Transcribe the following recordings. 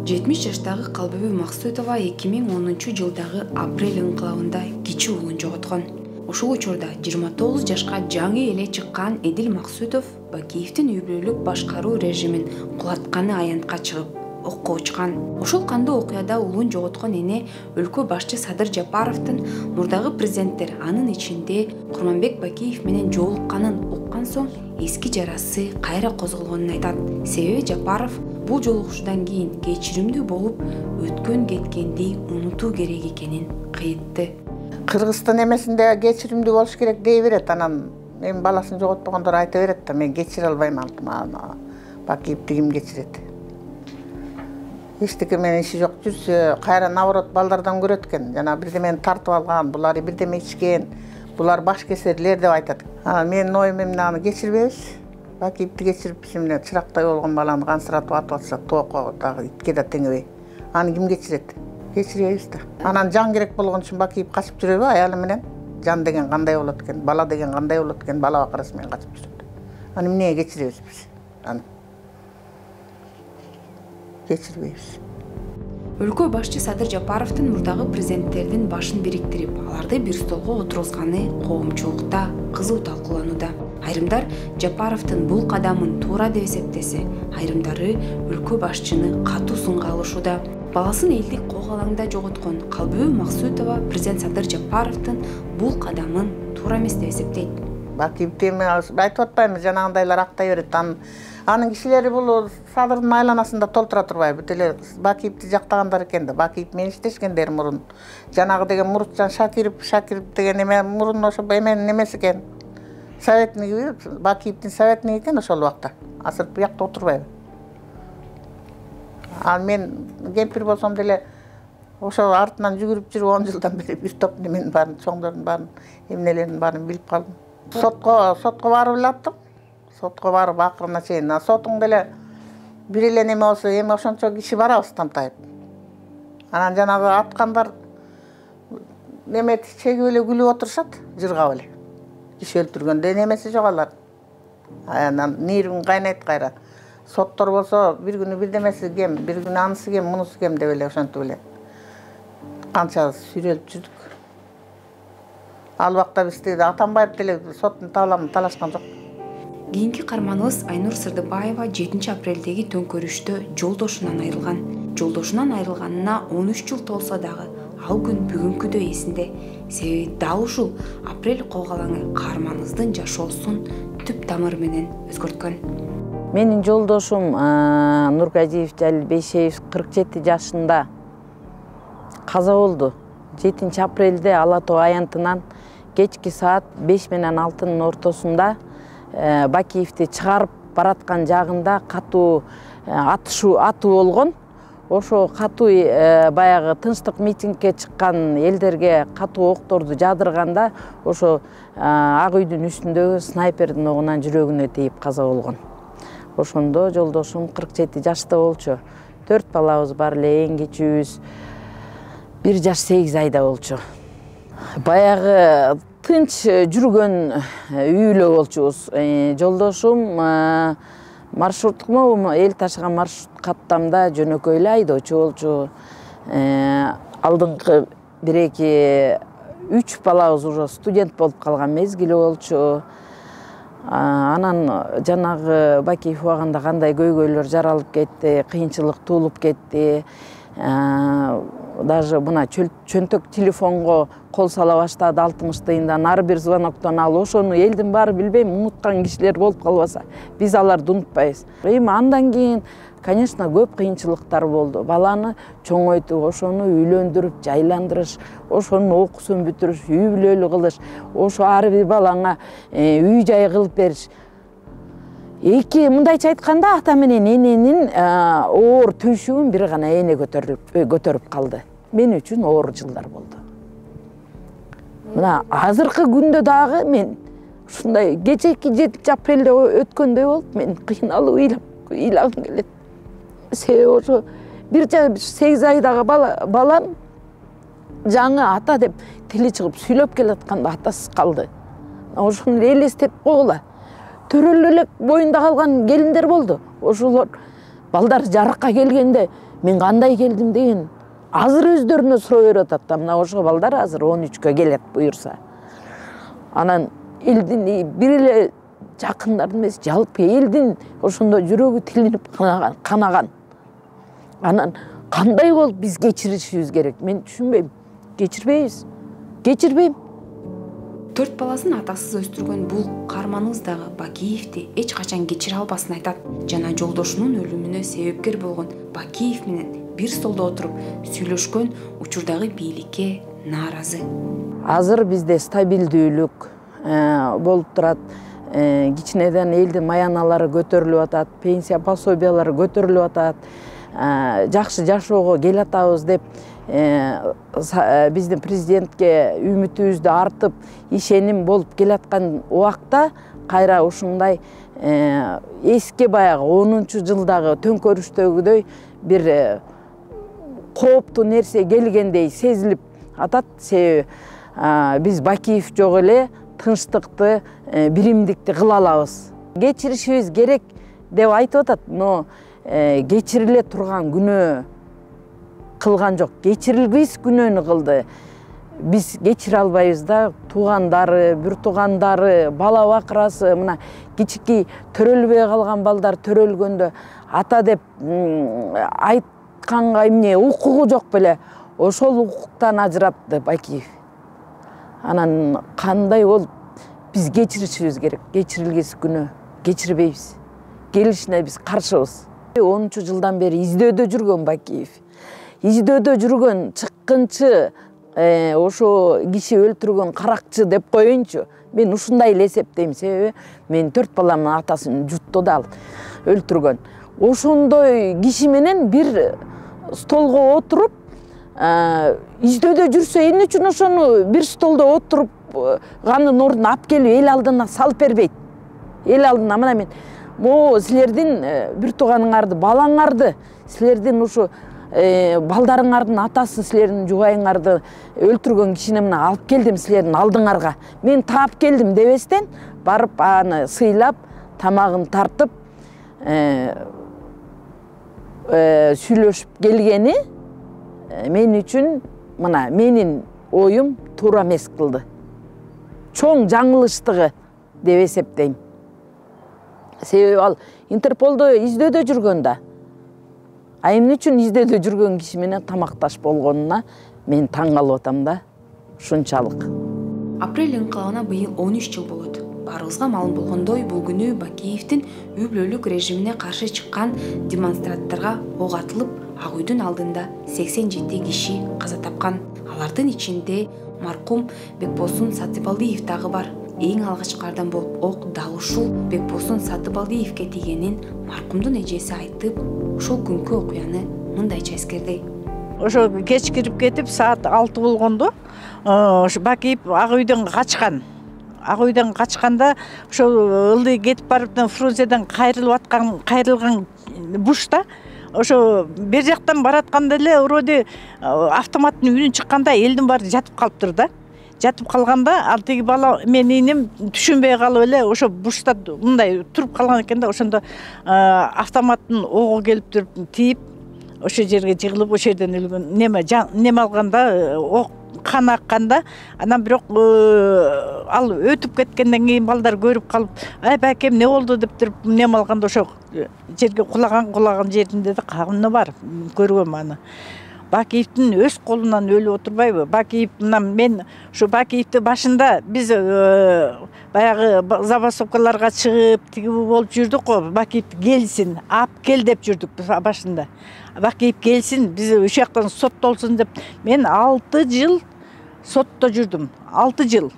Жетимиш жаштагы Калбүбү Максутова 2010 жылдагы апрель ыңкылабында кичи уулун жоготкон. Ошол учурда 29 жашка жаңы эле чыккан Эдил Максутов Бакиевдин үй бүлөлүк башкаруу режимин кулатканы аянтка чыгып окко учкан. Ошол кандуу окуяда уулун жоготкон эне өлкө башчы Садыр Жапаровдун мурдагы президенттер, анын ичинде Курманбек Бакиев менен жолукканын уккан соң эски жарасы кайра козголгонун айтат. Себеби Жапаров бул жолугушуудан кийин кечиримдүү болуп өткөн кеткенди унутуу керек экенин кыйтты. Кыргызстан эмесинде кечиримдүү болуш керек дей берет, анан мен баласын жоготпогондор айта берет да, мен кечире албайм, Бакиевди ким кечирет. Эчтеке менен иши жок жүрсө, кайра наоборот балдардан көрөт экен. Жана бирдемени тартып алган, булар бирдеме ичкен, булар баш кесерлер деп айтат. Менин оюм эмне, аны кечирбейбиз. Бакиевди кечирип, эмне чырактай болгон баланы кансыратып атып атса, тоокко дагы итке да теңебей. Аны ким кечирет? Кечиребиз да. Анан жан керек болгон үчүн Бакиев качып жүрөбү аялы менен? Жан деген кандай болот экен, бала деген кандай болот экен, бала бакырасы менен качып жүрөт. Аны эмнеге кечиребиз биз? Аны кечирбейбиз. Өлкө башчы Садыр Жапаровдун мурдагы президенттердин башын бириктирип, аларды бир столго отургузганы коомчулукта кызуу талкууланууда. Айрымдар Жапаровдун бул кадамын туура деп эсептесе, айрымдары өлкө башчыны катуу сынга алышууда. Баласын элдик кок алаңда жоготкон Калбүбү Максутова президент Садыр Жапаровдун бул кадамын туура эмес деп эсептейт. Бакиевди айтып атпаймыз, жанагындайлар актай берет. Анын кишилери бул Садырдын айланасында толтура турбайбы? Бүт эле Бакиевди жактагандар экен да. Бакиев менен иштешкендер мурун. Жанагы деген Мурутжан Шакиров деген эме мурун ошо эменин эмеси экен. Советник, Бакиевдин советниги экен ошол убакта. Азыр буякта отурбайбы? Ал мен кемпир болсом деле ошо артынан жүгүрүп жүрүп 10 жылдан бери бир топ неменин баарын, чоңдордун баарын, эмнелерин баарын билип калдым. Сотко барып элаттым. Сотко барып акырына чейин. Сотуң деле бир эле неме болсо, эми ошончо киши барабыз тамтайып. Анан жанагы аткандар неме чегип эле күлүп отурушат, жыргап эле. Киши өлтүргөндө немеси жок алар. Анан нервин кайнайт кайра. Соттор болсо бир күнү бирдемеси кем, бир күнү анысы кем, мунусу кем деп эле ошентип эле канча сүрөлүп жүрдүк. Ал убакта биз Атамбаев деле соттун талабын талашкан жок. Кийинки карманыбыз Айнур Сырдыбаева 7 апрелдеги төңкөрүштө жолдошунан айрылган. Жолдошунан айрылганына 13 жыл толсо дагы ал күн бүгүнкүдөй эсинде. Себеби дал ушул апрель кок алаңы каарманыбыздын жашоосун түп тамыры менен өзгөрткөн. Менин жолдошум Нургазиев Жалил Бейшеев 47 жашында каза болду. 7 апрелде Ала Тоо аянтынан кечки саат 5 менен 6-нын ортосунда Бакиевди чыгарып бараткан жагында катуу атуу болгон. Ошо катуу баягы тынчтык митингге чыккан элдерге катуу окторду жаадырганда ошо ак үйдүн үстүндөгү снайпердин огунан жүрөгүнө тийип каза болгон. Ошондо жолдошум 47 жашта болчу. 4 балабыз бар эле, эң кичүүбүз 1 жаш 8 айда болчу. Баягы тынч жүргөн үй эле болчубуз. Жолдошум маршруткуму эл ташыган маршрут каттамда жөнөкөй эле айдоочу болчу. Алдыңкы 1-2-3 балабыз уже студент болуп калган мезгили болчу. Анан жанагы Бакиев убагында кандай көйгөйлөр жаралып кетти, кыйынчылык туулуп кетти. Даже мына чөнтөк телефонго кол сала баштады 60 тыйындан ар бир звоноктон ал. Ошону элдин баары билбейм, унуткан кишилер болуп калбаса, биз аларды унутпайбыз. Эми андан кийин, конечно, көп кыйынчылыктар болду. Баланы чоңойтуп, ошону үйлөндүрүп, жайландырыш, ошонун окуусун бүтүрүш, үй бүлөлүк кылыш, ошо ар бир балаңа үй жай кылып бериш. Мындайча айтканда, ата менен эненин оор түйшүгүн бир гана эне көтөрүп калды. Мен үчүн оор жылдар болду. Мына азыркы күндө дагы мен ушундай кечээки 7 апрелде өткөндөй болуп, мен кыйналып ыйлагым келет. Себеби ошо 1 жаш 8 айдагы балам жаңы ата деп тили чыгып сүйлөп келатканда атасыз калды. Ошону элестеп койгула. төрөлү элек боюнда калган келиндер болду. Ошолор балдар жарыкка келгенде мен кандай келдим деген азыр өздөрүнө суроо берип атат да, мына ошо балдар азыр 13кө келет буюрса. Анан элдин бир эле жакындардын эмес, жалпы элдин ошондо жүрөгү тилинип канаган. Анан кандай болуп биз кечиришибиз керек? Мен түшүнбөйм. Кечирбейбиз. Кечирбейм. 4 баласын атасыз өстүргөн бул каарманыбыз дагы Бакиевди эч качан кечире албасын айтат жана жолдошунун өлүмүнө себепкер болгон Бакиев менен бир столдо отуруп сүйлөшкөн учурдагы бийликке нааразы. Азыр бизде стабилдүүлүк болуп турат. Кичинеден элдин маяналары көтөрүлүп атат, пенсия пособиялары көтөрүлүп атат. Жакшы жашоого келатабыз деп биздин президентке үмүтүбүздү артып, ишеним болуп келаткан убакта кайра ушундай эски баягы 10-жылдагы төңкөрүштөгүдөй бир кооптуу нерсе келгендей сезилип атат. Себеби биз Бакиев жок эле тынчтыкты, биримдикти кыла алабыз. Кечиришибиз керек деп айтып атат, но кечириле турган күнөө кылган жок. Кечирилбес күнөөнү кылды. Биз кечире албайбыз да, туугандары, бир туугандары, бала бакырасы, мына кичики төрөлбөй калган балдар төрөлгөндө ата деп айтканга эмне укугу жок беле. Ошол укуктан ажыратты Бакиев. Анан кандай болуп биз кечиришибиз керек? Кечирилгес күнөө кечирбейбиз. Келишине биз каршыбыз. 10-жылдан бери издөөдө жүргөн Бакиев. Издөөдө жүргөн чыккынчы, ошо киши өлтүргөн каракчы деп коеюнчу. Мен ушундай эле эсептейм, себеби мен 4 баламдын атасын жутто да өлтүргөн. Ошондой киши менен бир столго отуруп, издөөдө жүрсө эмне үчүн ошону бир столдо отуруп ганын ордуна алып келип эл алдына салып бербейт? Эл алдына мына мен могу силердин бир тууганыңарды, балаңарды, силердин ушу балдарыңардын атасын, силердин жубайыңарды өлтүргөн кишини мына алып келдим силердин алдыңарга. Мен таап келдим дебестен, барып аны сыйлап, тамагын тартып, сүйлөшүп келгени мен үчүн мына менин оюм туура эмес кылды. Чоң жаңылыштыгы деп эсептейм. Себеби ал Интерполдо издөөдө жүргөн да. А эмне үчүн издөөдө жүргөн киши менен тамакташ болгонуна мен таң калып атам да, ушунчалык. Апрель инкылабына быйыл 13 жыл болот. Баарыбызга маалым болгондой, бул күнү Бакиевдин үй бүлөлүк режимине каршы чыккан демонстранттарга ок атылып, Ак үйдүн алдында 87 киши каза тапкан. Алардын ичинде маркум Бекбосун Сатыбалдиев дагы бар. Эң алгачкылардан болуп ок дал ушул Бекбосун Сатыбалдиевке тийгенин маркумдун эжеси айтып, ошол күнкү окуяны мындайча эскерди. Ошо кеч кирип кетип, саат 6 болгондо Бакиев Ак үйдөн качкан. Ак үйдөн качканда ошо ылдый кетип барып, Фрузиядан кайрылган бушта ошо бер жактан баратканда эле вроде автоматтын үнү чыкканда элдин баары жатып калыптыр да. Жатып калганда ал тиги бала менин иним түшүнбөй калып эле ошо бушта мындай туруп калган экен да, ошондо автоматтын ого келип туруп тийип ошо жерге жыгылып, ошол жерден өлгөн. Неме алганда ок кан акканда, анан бирок ал өтүп кеткенден кийин балдар көрүп калып, "Ай бакем, эмне болду?" деп туруп неме алганда ошо жерге кулаган жеринде да каны бар. Көргөм аны. Бакиевдин өз колунан өлүп отурбайбы? Бакиев, мен ушу Бакиевди башында биз баягы забастовкаларга чыгып, тиги болуп жүрдүк го. Бакиев келсин, ап кел деп жүрдүк башында. Бакиев келсин, биз ошол жактан соттолсун деп. Мен 6 жыл сотто жүрдүм. 6 жыл.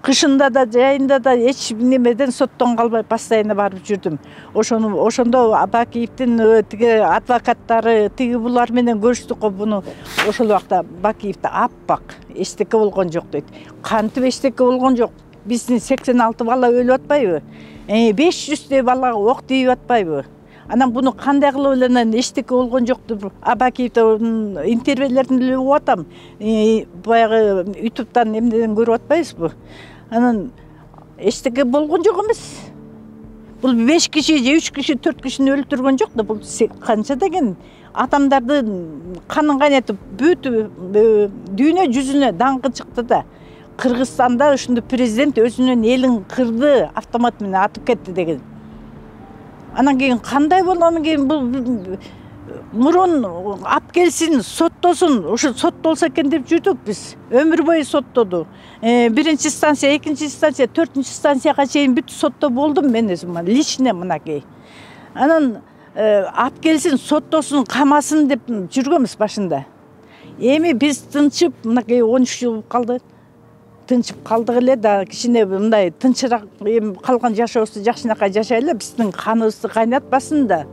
Кышында да, жайында да эч немеден соттон калбай постоянно барып жүрдүм. Ошондо Бакиевдин тиги адвокаттары, тиги булар менен көрүштүк го буну. Ошол убакта Бакиевди аппак, эчтеке болгон жок дейт. Кантип эчтеке болгон жок? Биздин 86 бала өлүп атпайбы? 500 балага ок тийип атпайбы? Анан буну кандай кылып эле эчтеке болгон жок деп Бакиевдин интервьюлерин эле угуп атам. Баягы YouTube'дан эмнеден көрүп атпайбызбы? Анан эчтеке болгон жок эмес. Бул 5 киши же 3 киши 4 кишини өлтүргөн жок да, бул канча деген адамдарды канын кайнатып бүт дүйнө жүзүнө даңкы чыкты да. Кыргызстанда ушундай президент өзүнүн элин кырды, автомат менен атып кетти деген. Анан кийин кандай болгондон кийин бул мурун ап келсин, соттосун. Ушу соттолсо экен деп жүрдүк биз. Өмүр бою соттоду. Биринчи станция, экинчи станция, төртүнчү станцияга чейин бүт сотто болдум мен өзүм, лично мынакей. Анан ап келсин, соттосун, камасын деп жүргөнбүз башында. Эми биз тынчып, мынакей 13 жыл калды. Тынчып калдык эле да, кичине мындай тынчыраак калган жашообузду жакшынакай жашайлы, биздин каныбызды кайнатпасын да.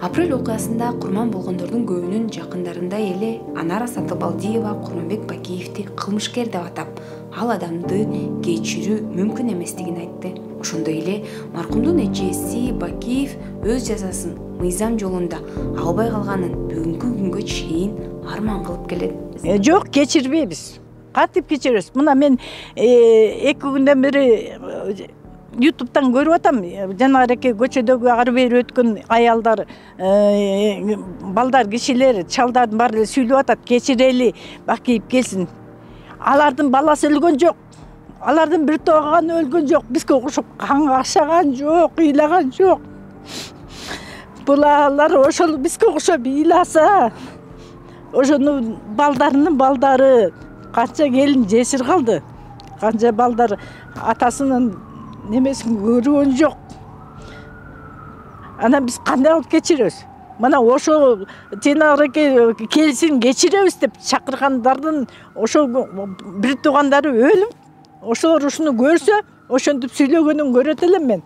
Апрель окуясында курман болгондордун көбүнүн жакындарындай эле Анара Сатыбалдиева Курманбек Бакиевди кылмышкер деп атап, ал адамды кечирүү мүмкүн эместигин айтты. Ошондой эле маркумдун эжеси Бакиев өз жазасын мыйзам жолунда албай калганын бүгүнкү күнгө чейин арман кылып келет. Жок, кечирбейбиз. Кантип кечиребиз? Мына мен 2 күндөн бери YouTube'дан көрүп атам. Жанагы көчөдөгү ары бери өткөн аялдар, балдар, кишилер, чалдардын баары сүйлөп атат. Кечирели, Бакиев келсин. Алардын баласы өлгөн жок. Алардын бир тууганы өлгөн жок. Бизге окшоп кан кашаган жок, ыйлаган жок. Булар ошол бизге окшоп ыйласа, ошонун балдарынын балдары канча келин жесир калды. Канча балдар атасынын немесин көргөн жок. Анан биз кандай алып кечиребиз? Мына ошо жанагы келсин кечиребиз деп чакыргандардын ошо бир туугандары өлүп, ошолор ушуну көрсө, ошентип сүйлөгөнүн көрөт элем мен.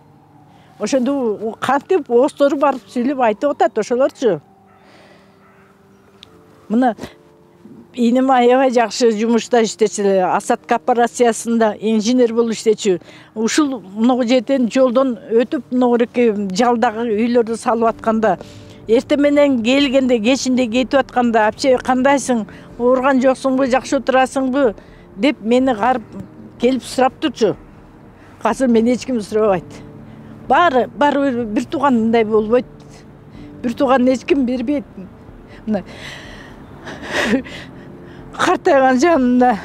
Ошондо кантип оозтору барып сүйлөп айтып атат ошолорчу. Мына инем аябай жакшы жумушта иштечү, Асат корпорациясында инженер болуп иштечү. Ушул могу жерден жолдон өтүп, могу жалдагы үйлөрдү салып атканда, эртең менен келгенде, кечинде кетип атканда, "Апче, кандайсың? Ооруган жоксуңбу, жакшы отурасыңбы?" деп мени карып келип сурап турчу. Азыр мени эч ким сурабайт. Баары бир тууган мындай болбойт. Бир тууган эч ким бербейт. Мына картайган жанында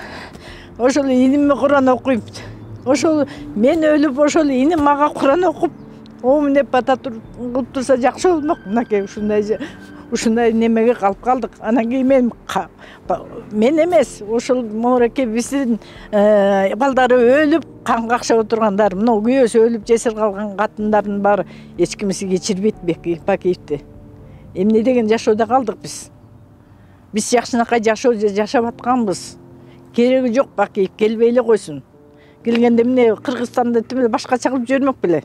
ошол иниме Куран окуйт. Ошол мен өлүп, ошол иним мага Куран окуп, оом деп кылып турса жакшы болмок. Мынакей ушундай немеге калып калдык. Анан кийин мен эмес, ошол моореке биздин балдары өлүп, кан какшап отургандар, мына күйөөсү өлүп жесир калган катындардын баары эч кимиси кечирбейт Бакиевди. Эмне деген жашоодо калдык биз? Биз жакшынакай жашоо жашап атканбыз. Кереги жок Бакиев келбей эле койсун. Келгенде эмне Кыргызстанда тим эле башкача кылып жибермек беле.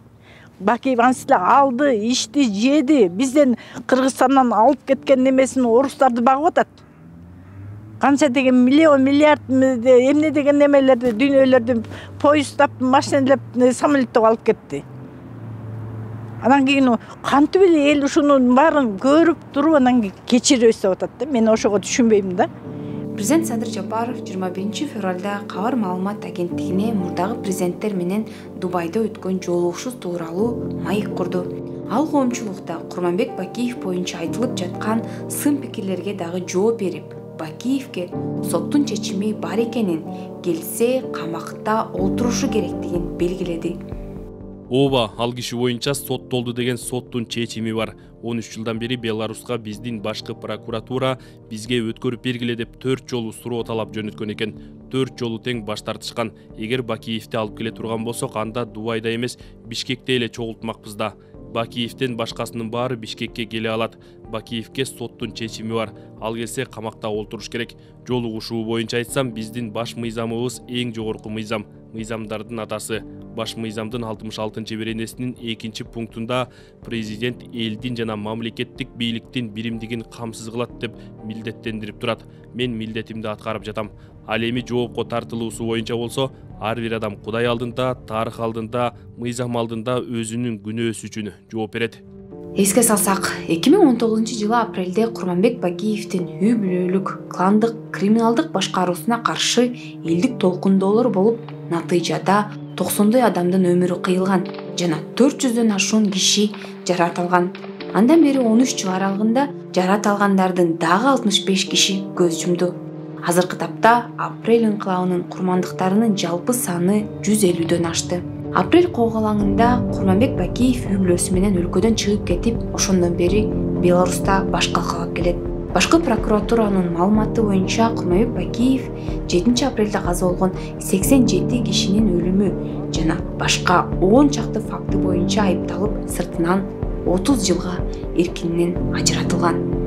Бакиев ансыз эле алды, ичти, жеди. Бизден Кыргызстандан алып кеткен немесин орустарды багып атат. Канча деген миллион, миллиард эмне деген немелерди, дүйнөлөрдү поезддап, машинелеп, самолеттеп алып кетти. Анан кийин кантип эле эл ушунун баарын көрүп туруп анан кечиребиз деп атат да. Мен ошого түшүнбөйм да. Президент Садыр Жапаров 21 февралда Кабар маалымат агенттигине мурдагы президенттер менен Дубайда өткөн жолугушуу тууралуу маек курду. Ал коомчулукта Курманбек Бакиев боюнча айтылып жаткан сын пикирлерге дагы жооп берип, Бакиевге соттун чечими бар экенин, келсе камакта олтурушу керектигин белгиледи. Ооба, ал киши боюнча соттолду деген соттун чечими бар. 13 жылдан бери Беларуска биздин башкы прокуратура бизге өткөрүп бергиле деп 4 жолу суроо талап жөнөткөн экен. 4 жолу тең баш тартышкан. Эгер Бакиевди алып келе турган болсок, анда Дубайда эмес, Бишкекте эле чогултмакпыз да. Бакиевден башкасынын баары Бишкекке келе алат. Бакиевге соттун чечими бар. Ал келсе камакта олтуруш керек. Жолугушуу боюнча айтсам, биздин баш мыйзамыбыз эң жогорку мыйзам. Мыйзамдардын атасы. Баш мыйзамдын 66 беренесинин 2 пунктунда президент элдин жана мамлекеттик бийликтин биримдигин камсыз кылат деп милдеттендирип турат. Мен милдетимди аткарып жатам. Ал эми жоопко тартылуусу боюнча болсо, ар бир адам Кудай алдында, тарых алдында, мыйзам алдында өзүнүн күнөөсү үчүн жооп берет. Эске салсак, 2019-жылы апрелде Курманбек Бакиевдин үй бүлөлүк, кландык, криминалдык башкаруусуна каршы элдик толкундоолор болуп, натыйжада 90 адамдын өмүрү кыйылган. жана 400дөн ашуун киши жаратылган. Андан бери 13 жыл аралыгында жаратылгандардын дагы 65 киши көз жумду. Азыркы тапта Апрель инкылабынын курмандыктарынын жалпы саны 150дөн ашты. Апрель коогалаңында Курманбек Бакиев үй бүлөсү менен өлкөдөн чыгып кетип, ошондон бери Беларуста баш калкалап келет. Башкы прокуратуранын маалыматы боюнча Курманбек Бакиев 7 апрелде каза болгон 87 кишинин өлүмү жана башка 10 чакты факты боюнча айыпталып, сыртынан 30 жылга эркинен ажыратылган.